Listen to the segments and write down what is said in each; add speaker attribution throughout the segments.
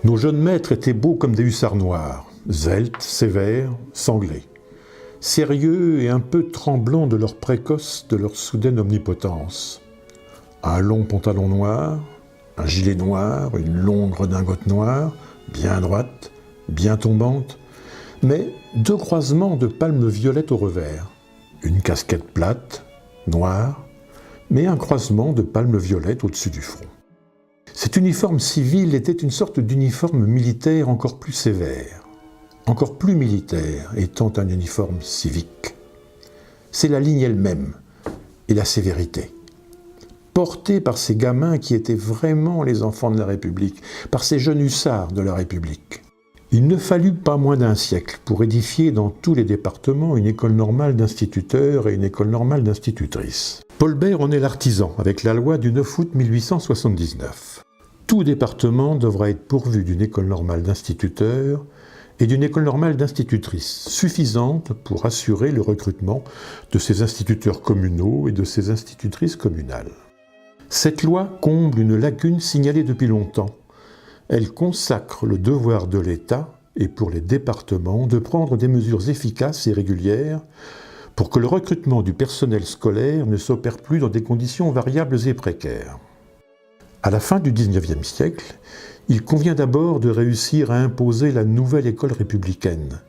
Speaker 1: Nos jeunes maîtres étaient beaux comme des hussards noirs, sveltes, sévères, sanglés. Sérieux et un peu tremblants de leur précoce, de leur soudaine omnipotence. Un long pantalon noir, un gilet noir, une longue redingote noire, bien droite, bien tombante, mais deux croisements de palmes violettes au revers. Une casquette plate, noire, mais un croisement de palmes violettes au-dessus du front. Cet uniforme civil était une sorte d'uniforme militaire encore plus sévère, encore plus militaire étant un uniforme civique. C'est la ligne elle-même et la sévérité. Portée par ces gamins qui étaient vraiment les enfants de la République, par ces jeunes hussards de la République. Il ne fallut pas moins d'un siècle pour édifier dans tous les départements une école normale d'instituteurs et une école normale d'institutrices. Paul Bert en est l'artisan avec la loi du 9 août 1879. Tout département devra être pourvu d'une école normale d'instituteurs et d'une école normale d'institutrices, suffisante pour assurer le recrutement de ces instituteurs communaux et de ces institutrices communales. Cette loi comble une lacune signalée depuis longtemps. Elle consacre le devoir de l'État et pour les départements de prendre des mesures efficaces et régulières pour que le recrutement du personnel scolaire ne s'opère plus dans des conditions variables et précaires. À la fin du XIXe siècle, il convient d'abord de réussir à imposer la nouvelle école républicaine,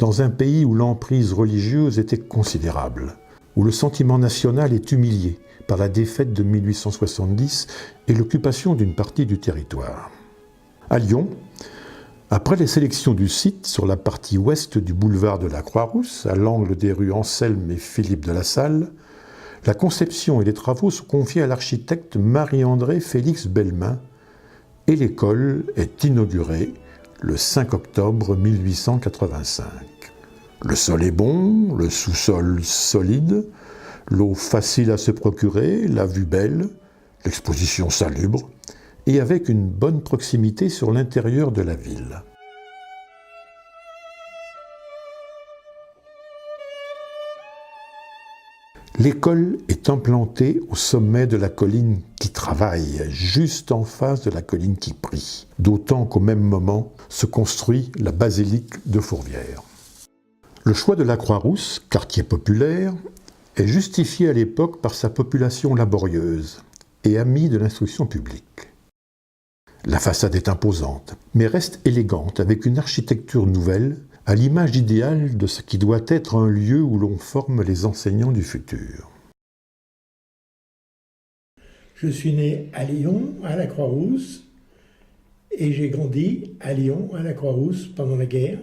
Speaker 1: dans un pays où l'emprise religieuse était considérable, où le sentiment national est humilié par la défaite de 1870 et l'occupation d'une partie du territoire. À Lyon, après les sélections du site sur la partie ouest du boulevard de la Croix-Rousse, à l'angle des rues Anselme et Philippe de la Salle, la conception et les travaux sont confiés à l'architecte Marie-André Félix Belmain et l'école est inaugurée le 5 octobre 1885. Le sol est bon, le sous-sol solide, l'eau facile à se procurer, la vue belle, l'exposition salubre et avec une bonne proximité sur l'intérieur de la ville. L'école est implantée au sommet de la colline qui travaille, juste en face de la colline qui prie, d'autant qu'au même moment se construit la basilique de Fourvière. Le choix de la Croix-Rousse, quartier populaire, est justifié à l'époque par sa population laborieuse et amie de l'instruction publique. La façade est imposante, mais reste élégante avec une architecture nouvelle, à l'image idéale de ce qui doit être un lieu où l'on forme les enseignants du futur.
Speaker 2: Je suis né à Lyon, à la Croix-Rousse, et j'ai grandi à Lyon, à la Croix-Rousse, pendant la guerre.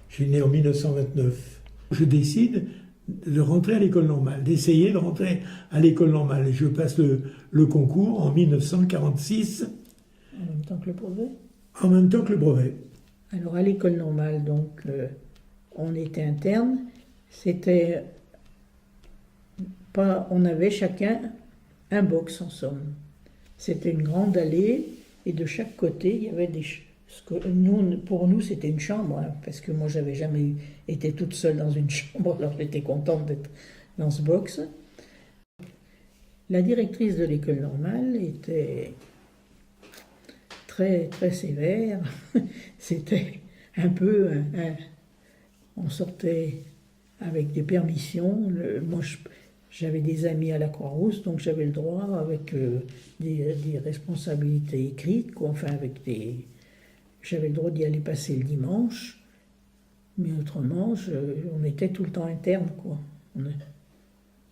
Speaker 2: Je suis né en 1929. Je décide de rentrer à l'école normale, d'essayer de rentrer à l'école normale. Et je passe le concours en 1946.
Speaker 3: En même temps que le brevet.
Speaker 2: En même temps que le brevet.
Speaker 3: Alors à l'école normale, donc, on était interne. C'était pas, on avait chacun un box en somme. C'était une grande allée et de chaque côté il y avait pour nous c'était une chambre, hein, parce que moi j'avais jamais été toute seule dans une chambre, alors j'étais contente d'être dans ce box. La directrice de l'école normale était très très sévère. C'était un peu on sortait avec des permissions. Moi j'avais des amis à la Croix-Rousse, donc j'avais le droit avec des responsabilités écrites, quoi, enfin j'avais le droit d'y aller passer le dimanche, mais autrement on était tout le temps interne, quoi.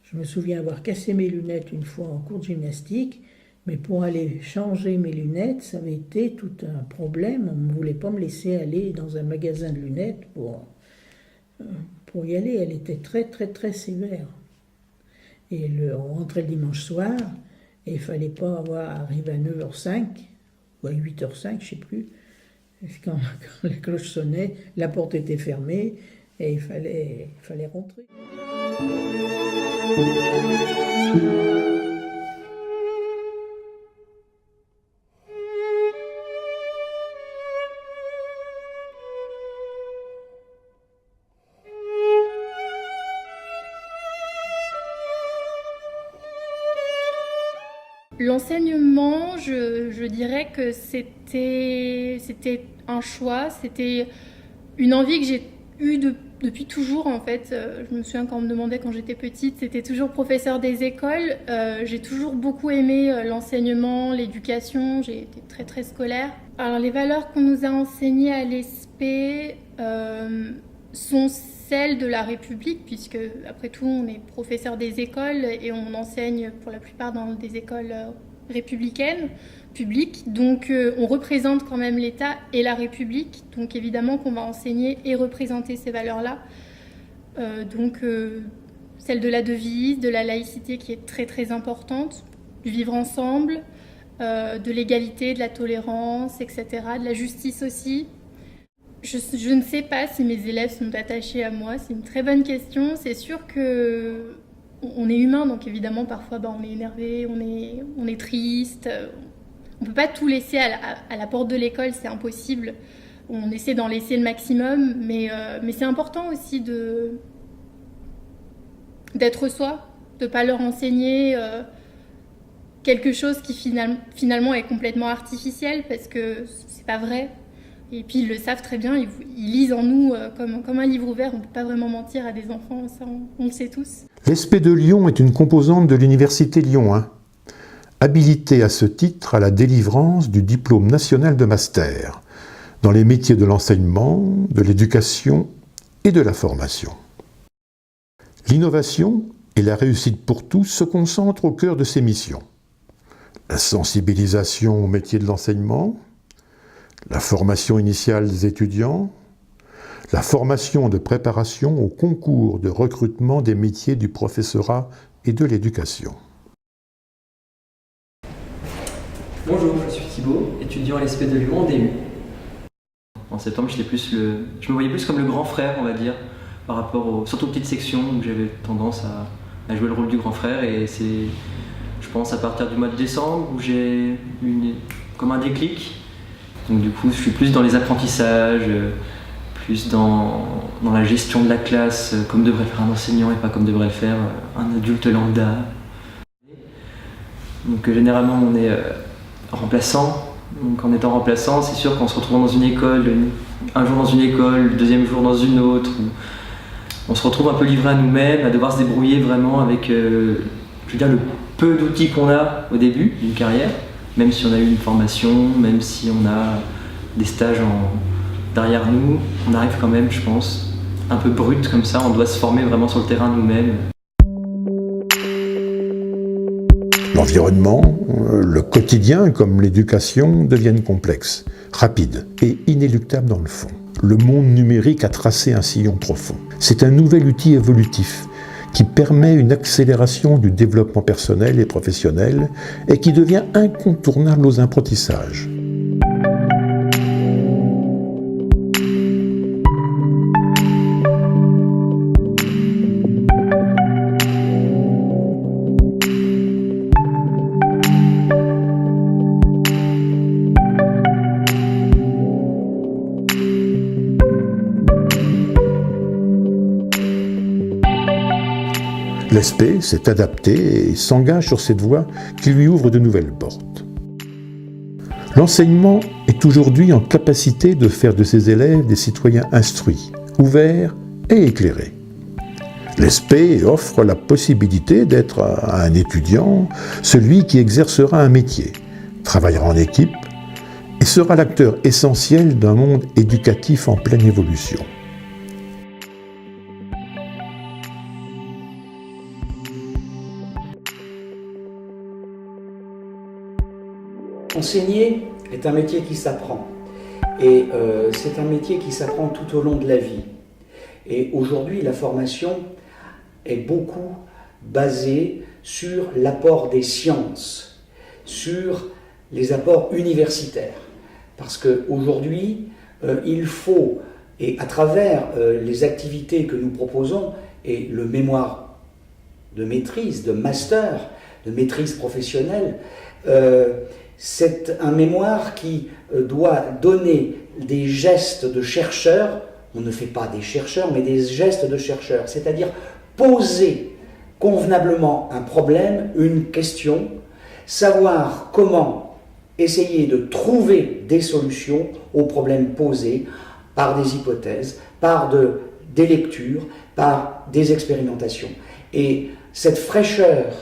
Speaker 3: Je me souviens avoir cassé mes lunettes une fois en cours de gymnastique, mais pour aller changer mes lunettes, ça avait été tout un problème. On ne voulait pas me laisser aller dans un magasin de lunettes pour y aller. Elle était très très très sévère. Et on rentrait le dimanche soir, et il ne fallait pas arriver à 9h05, ou à 8h05, je ne sais plus. Quand la cloche sonnait, la porte était fermée, et il fallait rentrer.
Speaker 4: L'enseignement, je dirais que c'était un choix, c'était une envie que j'ai eue depuis toujours en fait. Je me souviens quand on me demandait quand j'étais petite, c'était toujours professeur des écoles. J'ai toujours beaucoup aimé l'enseignement, l'éducation, j'ai été très très scolaire. Alors les valeurs qu'on nous a enseignées à l'ESP sont celles de la République, puisque après tout on est professeur des écoles et on enseigne pour la plupart dans des écoles républicaines, publiques, donc on représente quand même l'État et la République, donc évidemment qu'on va enseigner et représenter ces valeurs-là. Celle de la devise, de la laïcité qui est très très importante, du vivre ensemble, de l'égalité, de la tolérance, etc., de la justice aussi. Je ne sais pas si mes élèves sont attachés à moi, c'est une très bonne question. C'est sûr qu'on est humain, donc évidemment parfois on est énervé, on est triste. On ne peut pas tout laisser à la porte de l'école, c'est impossible. On essaie d'en laisser le maximum, mais c'est important aussi d'être soi, de ne pas leur enseigner quelque chose qui finalement est complètement artificiel, parce que c'est pas vrai. Et puis ils le savent très bien, ils lisent en nous comme un livre ouvert, on ne peut pas vraiment mentir à des enfants, ça on le sait tous.
Speaker 1: L'ESP de Lyon est une composante de l'Université Lyon 1, habilitée à ce titre à la délivrance du diplôme national de master, dans les métiers de l'enseignement, de l'éducation et de la formation. L'innovation et la réussite pour tous se concentrent au cœur de ses missions. La sensibilisation au métier de l'enseignement, la formation initiale des étudiants, la formation de préparation au concours de recrutement des métiers du professorat et de l'éducation.
Speaker 5: Bonjour, je suis Thibaut, étudiant à l'ESP de Lyon en DU. En septembre, je me voyais plus comme le grand frère, on va dire, par rapport surtout aux petites sections où j'avais tendance à jouer le rôle du grand frère, et c'est, je pense, à partir du mois de décembre où j'ai eu comme un déclic. Donc du coup, je suis plus dans les apprentissages, plus dans la gestion de la classe, comme devrait faire un enseignant et pas comme devrait le faire un adulte lambda. Donc généralement, on est remplaçant. Donc en étant remplaçant, c'est sûr qu'on se retrouve dans une école, un jour dans une école, le deuxième jour dans une autre. On se retrouve un peu livré à nous-mêmes, à devoir se débrouiller vraiment avec le peu d'outils qu'on a au début d'une carrière. Même si on a eu une formation, même si on a des stages derrière nous, on arrive quand même, je pense, un peu brut comme ça, on doit se former vraiment sur le terrain nous-mêmes.
Speaker 1: L'environnement, le quotidien comme l'éducation deviennent complexes, rapides et inéluctables dans le fond. Le monde numérique a tracé un sillon profond. C'est un nouvel outil évolutif qui permet une accélération du développement personnel et professionnel et qui devient incontournable aux apprentissages. L'ESP s'est adapté et s'engage sur cette voie qui lui ouvre de nouvelles portes. L'enseignement est aujourd'hui en capacité de faire de ses élèves des citoyens instruits, ouverts et éclairés. L'ESP offre la possibilité d'être un étudiant, celui qui exercera un métier, travaillera en équipe et sera l'acteur essentiel d'un monde éducatif en pleine évolution.
Speaker 6: Enseigner est un métier qui s'apprend, et c'est un métier qui s'apprend tout au long de la vie. Et aujourd'hui, la formation est beaucoup basée sur l'apport des sciences, sur les apports universitaires. Parce qu'aujourd'hui, il faut, et à travers les activités que nous proposons, et le mémoire de maîtrise, de master, de maîtrise professionnelle, c'est un mémoire qui doit donner des gestes de chercheurs. On ne fait pas des chercheurs, mais des gestes de chercheurs, c'est-à-dire poser convenablement un problème, une question, savoir comment essayer de trouver des solutions aux problèmes posés par des hypothèses, par des lectures, par des expérimentations. Et cette fraîcheur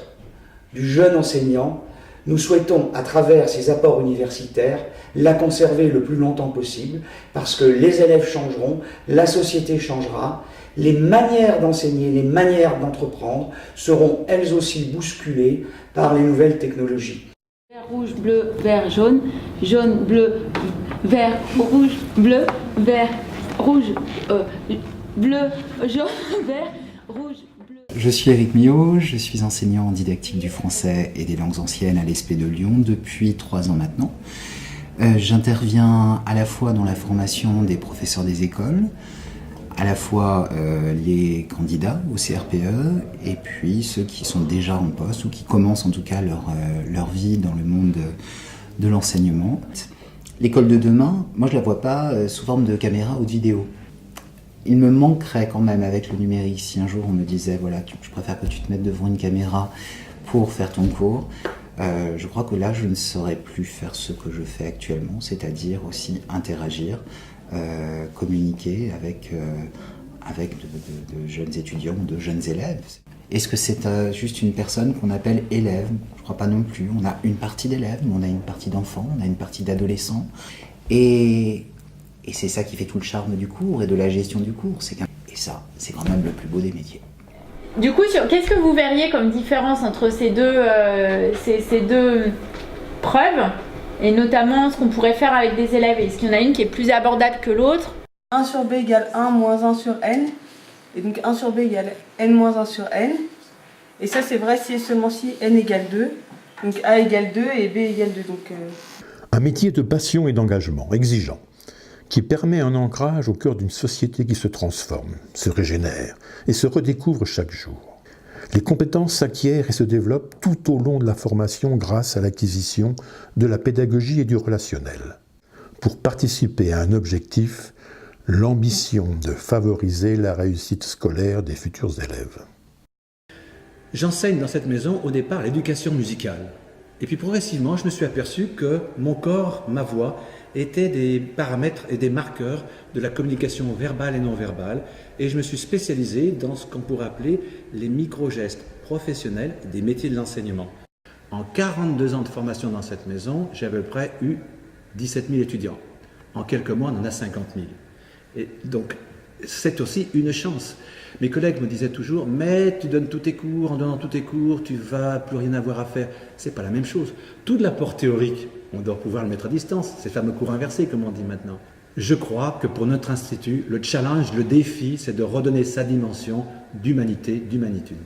Speaker 6: du jeune enseignant, nous souhaitons, à travers ces apports universitaires, la conserver le plus longtemps possible, parce que les élèves changeront, la société changera, les manières d'enseigner, les manières d'entreprendre seront elles aussi bousculées par les nouvelles technologies.
Speaker 7: Vert, rouge, bleu, vert, jaune, jaune, bleu, vert, rouge, bleu, vert, rouge, bleu, jaune, vert, rouge, bleu.
Speaker 8: Je suis Éric Millot, je suis enseignant en didactique du français et des langues anciennes à l'ESP de Lyon depuis 3 ans maintenant. J'interviens à la fois dans la formation des professeurs des écoles, à la fois les candidats au CRPE et puis ceux qui sont déjà en poste ou qui commencent en tout cas leur vie dans le monde de l'enseignement. L'école de demain, moi je la vois pas sous forme de caméra ou de vidéo. Il me manquerait quand même avec le numérique si un jour on me disait voilà, je préfère que tu te mettes devant une caméra pour faire ton cours. Je crois que là je ne saurais plus faire ce que je fais actuellement, c'est-à-dire aussi interagir, communiquer avec de jeunes étudiants ou de jeunes élèves. Est-ce que c'est juste une personne qu'on appelle élève? Je ne crois pas non plus. On a une partie d'élèves, mais on a une partie d'enfants, on a une partie d'adolescents. Et c'est ça qui fait tout le charme du cours et de la gestion du cours. Et ça, c'est quand même le plus beau des métiers.
Speaker 7: Du coup, qu'est-ce que vous verriez comme différence entre ces deux preuves, et notamment ce qu'on pourrait faire avec des élèves? Est-ce qu'il y en a une qui est plus abordable que l'autre?
Speaker 9: 1 sur b égale 1 moins 1 sur n, et donc 1 sur b égale n moins 1 sur n, et ça c'est vrai si et seulement si n égale 2, donc a égale 2 et b égale 2. Donc,
Speaker 1: Un métier de passion et d'engagement, exigeant, qui permet un ancrage au cœur d'une société qui se transforme, se régénère et se redécouvre chaque jour. Les compétences s'acquièrent et se développent tout au long de la formation grâce à l'acquisition de la pédagogie et du relationnel, pour participer à un objectif, l'ambition de favoriser la réussite scolaire des futurs élèves.
Speaker 10: J'enseigne dans cette maison au départ l'éducation musicale. Et puis progressivement, je me suis aperçu que mon corps, ma voix, étaient des paramètres et des marqueurs de la communication verbale et non verbale. Et je me suis spécialisé dans ce qu'on pourrait appeler les micro-gestes professionnels des métiers de l'enseignement. En 42 ans de formation dans cette maison, j'ai à peu près eu 17 000 étudiants. En quelques mois, on en a 50 000. Et donc, c'est aussi une chance. Mes collègues me disaient toujours « mais tu donnes tous tes cours, en donnant tous tes cours, tu vas plus rien avoir à faire ». C'est pas la même chose. Tout de l'apport théorique, on doit pouvoir le mettre à distance, ces fameux cours inversés comme on dit maintenant. Je crois que pour notre institut, le challenge, le défi, c'est de redonner sa dimension d'humanité, d'humanitude.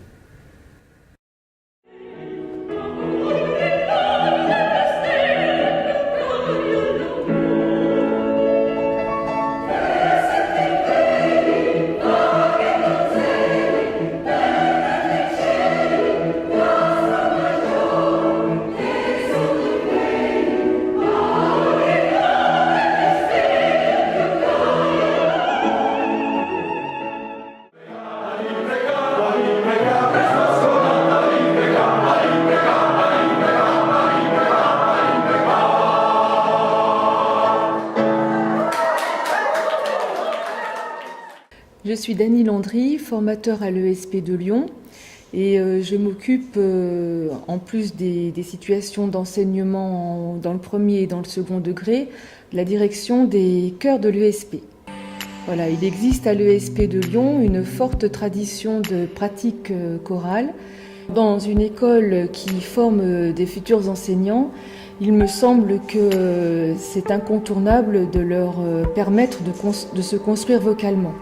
Speaker 11: Je suis Dany Landry, formateur à l'ESP de Lyon, et je m'occupe, en plus des situations d'enseignement dans le premier et dans le second degré, de la direction des chœurs de l'ESP. Voilà, il existe à l'ESP de Lyon une forte tradition de pratique chorale. Dans une école qui forme des futurs enseignants, il me semble que c'est incontournable de leur permettre de se construire vocalement.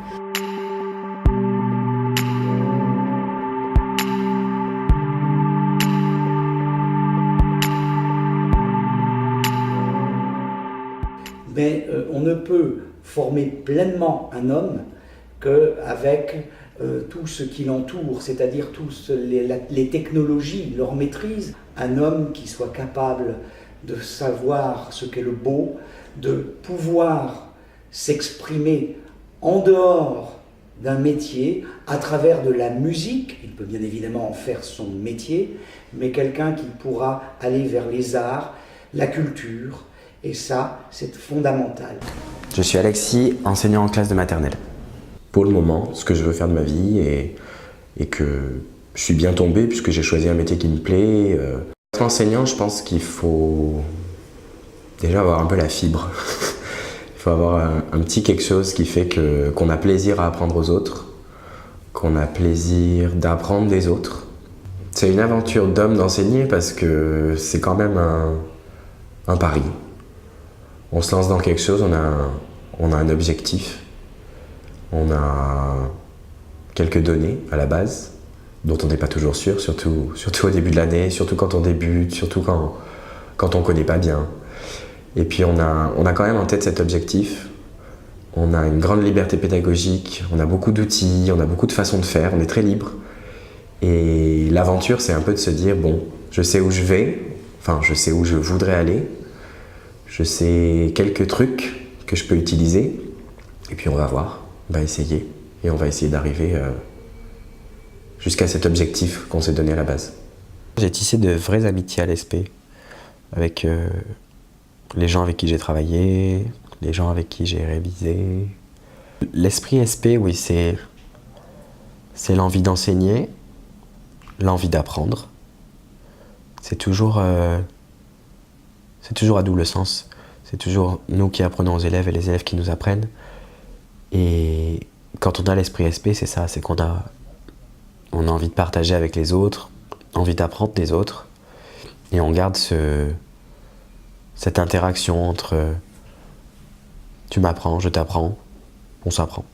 Speaker 6: Mais on ne peut former pleinement un homme qu'avec tout ce qui l'entoure, c'est-à-dire toutes les technologies, leur maîtrise. Un homme qui soit capable de savoir ce qu'est le beau, de pouvoir s'exprimer en dehors d'un métier à travers de la musique. Il peut bien évidemment en faire son métier, mais quelqu'un qui pourra aller vers les arts, la culture, et ça, c'est fondamental.
Speaker 12: Je suis Alexis, enseignant en classe de maternelle. Pour le moment, ce que je veux faire de ma vie et que je suis bien tombé puisque j'ai choisi un métier qui me plaît. Être enseignant, je pense qu'il faut déjà avoir un peu la fibre. Il faut avoir un petit quelque chose qui fait qu'on a plaisir à apprendre aux autres, qu'on a plaisir d'apprendre des autres. C'est une aventure d'homme d'enseigner parce que c'est quand même un pari. On se lance dans quelque chose, on a un objectif, on a quelques données à la base, dont on n'est pas toujours sûr, surtout au début de l'année, surtout quand on débute, surtout quand on ne connaît pas bien. Et puis on a quand même en tête cet objectif, on a une grande liberté pédagogique, on a beaucoup d'outils, on a beaucoup de façons de faire, on est très libre. Et l'aventure, c'est un peu de se dire, bon, je sais où je vais, enfin je sais où je voudrais aller, je sais quelques trucs que je peux utiliser, et puis on va voir, on va essayer, et on va essayer d'arriver jusqu'à cet objectif qu'on s'est donné à la base. J'ai tissé de vraies amitiés à l'ESP, avec les gens avec qui j'ai travaillé, les gens avec qui j'ai révisé. L'esprit SP, oui, c'est l'envie d'enseigner, l'envie d'apprendre. C'est toujours à double sens. C'est toujours nous qui apprenons aux élèves et les élèves qui nous apprennent. Et quand on a l'esprit SP, c'est ça, c'est qu'on a envie de partager avec les autres, envie d'apprendre des autres, et on garde cette interaction entre tu m'apprends, je t'apprends, on s'apprend.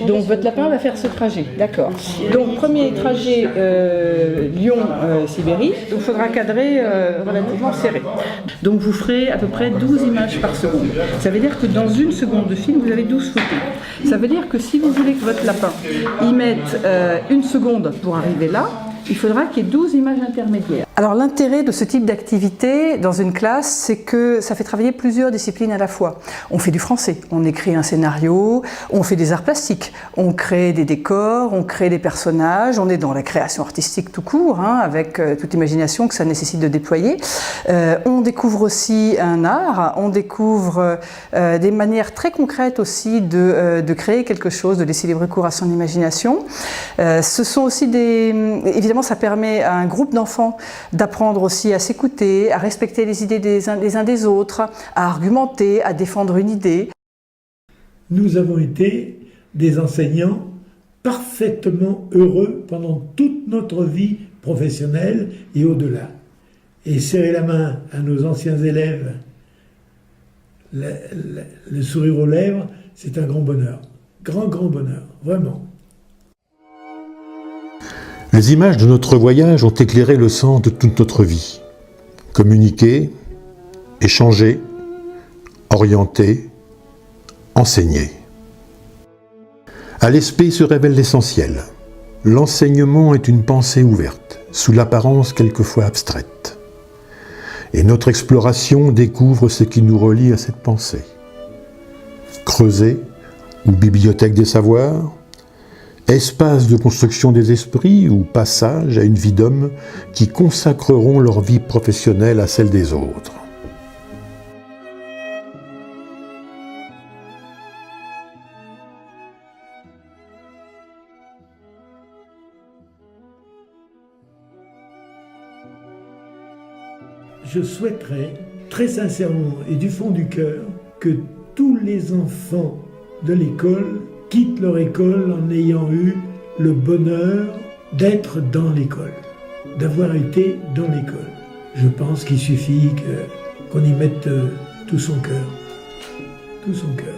Speaker 13: Donc votre lapin va faire ce trajet, d'accord. Donc premier trajet Lyon-Sibérie, donc il faudra cadrer relativement serré. Donc vous ferez à peu près 12 images par seconde. Ça veut dire que dans une seconde de film, vous avez 12 photos. Ça veut dire que si vous voulez que votre lapin y mette une seconde pour arriver là, il faudra qu'il y ait 12 images intermédiaires. Alors l'intérêt de ce type d'activité dans une classe, c'est que ça fait travailler plusieurs disciplines à la fois. On fait du français, on écrit un scénario, on fait des arts plastiques, on crée des décors, on crée des personnages, on est dans la création artistique tout court, avec toute imagination que ça nécessite de déployer. On découvre aussi un art, on découvre des manières très concrètes aussi de créer quelque chose, de laisser libre cours à son imagination. Ce sont aussi évidemment, ça permet à un groupe d'enfants d'apprendre aussi à s'écouter, à respecter les idées des uns des autres, à argumenter, à défendre une idée.
Speaker 2: Nous avons été des enseignants parfaitement heureux pendant toute notre vie professionnelle et au-delà. Et serrer la main à nos anciens élèves, le sourire aux lèvres, c'est un grand bonheur. Grand bonheur, vraiment.
Speaker 1: Les images de notre voyage ont éclairé le sens de toute notre vie. Communiquer, échanger, orienter, enseigner. À l'ESP se révèle l'essentiel. L'enseignement est une pensée ouverte, sous l'apparence quelquefois abstraite. Et notre exploration découvre ce qui nous relie à cette pensée. Creuset ou bibliothèque des savoirs, espace de construction des esprits ou passage à une vie d'hommes qui consacreront leur vie professionnelle à celle des autres.
Speaker 2: Je souhaiterais très sincèrement et du fond du cœur que tous les enfants de l'école quittent leur école en ayant eu le bonheur d'être dans l'école, d'avoir été dans l'école. Je pense qu'il suffit qu'on y mette tout son cœur. Tout son cœur.